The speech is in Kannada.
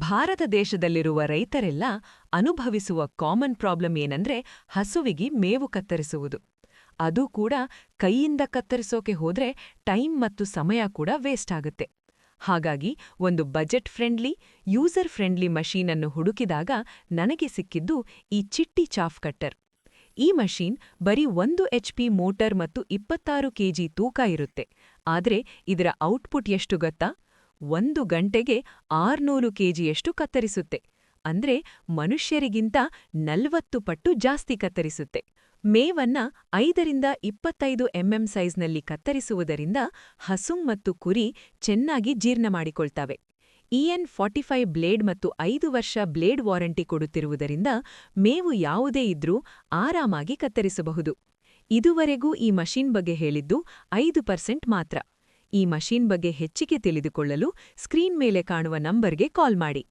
ಭಾರತ ದೇಶದಲ್ಲಿರುವ ರೈತರೆಲ್ಲ ಅನುಭವಿಸುವ ಕಾಮನ್ ಪ್ರಾಬ್ಲಮ್ ಏನಂದ್ರೆ ಹಸುವಿಗೆ ಮೇವು ಕತ್ತರಿಸುವುದು. ಅದು ಕೂಡ ಕೈಯಿಂದ ಕತ್ತರಿಸೋಕೆ ಹೋದ್ರೆ ಟೈಮ್ ಮತ್ತು ಸಮಯ ಕೂಡ ವೇಸ್ಟ್ ಆಗುತ್ತೆ. ಹಾಗಾಗಿ ಒಂದು ಬಜೆಟ್ ಫ್ರೆಂಡ್ಲಿ, ಯೂಸರ್ ಫ್ರೆಂಡ್ಲಿ ಮಷೀನನ್ನು ಹುಡುಕಿದಾಗ ನನಗೆ ಸಿಕ್ಕಿದ್ದು ಈ ಚಿಟ್ಟಿ ಚಾಫ್ ಕಟ್ಟರ್. ಈ ಮಷೀನ್ ಬರೀ 1 HP ಮೋಟರ್ ಮತ್ತು 26 kg ತೂಕ ಇರುತ್ತೆ. ಆದ್ರೆ ಇದರ ಔಟ್ಪುಟ್ ಎಷ್ಟು ಗೊತ್ತಾ? 1 ಗಂಟೆಗೆ 600 kgಯಷ್ಟು ಕತ್ತರಿಸುತ್ತೆ. ಅಂದ್ರೆ ಮನುಷ್ಯರಿಗಿಂತ 40 ಪಟ್ಟು ಜಾಸ್ತಿ ಕತ್ತರಿಸುತ್ತೆ. ಮೇವನ್ನ 5 ರಿಂದ 25 mm ಸೈಜ್ನಲ್ಲಿ ಕತ್ತರಿಸುವುದರಿಂದ ಹಸು ಮತ್ತು ಕುರಿ ಚೆನ್ನಾಗಿ ಜೀರ್ಣ ಮಾಡಿಕೊಳ್ತವೆ. EN45 ಬ್ಲೇಡ್ ಮತ್ತು 5 ವರ್ಷ ಬ್ಲೇಡ್ ವಾರಂಟಿ ಕೊಡುತ್ತಿರುವುದರಿಂದ ಮೇವು ಯಾವುದೇ ಇದ್ರೂ ಆರಾಮಾಗಿ ಕತ್ತರಿಸಬಹುದು. ಇದುವರೆಗೂ ಈ ಮಷೀನ್ ಬಗ್ಗೆ ಹೇಳಿದ್ದು 5% ಮಾತ್ರ. ಈ ಮಷೀನ್ ಬಗ್ಗೆ ಹೆಚ್ಚಿಗೆ ತಿಳಿದುಕೊಳ್ಳಲು ಸ್ಕ್ರೀನ್ ಮೇಲೆ ಕಾಣುವ ನಂಬರ್ಗೆ ಕಾಲ್ ಮಾಡಿ.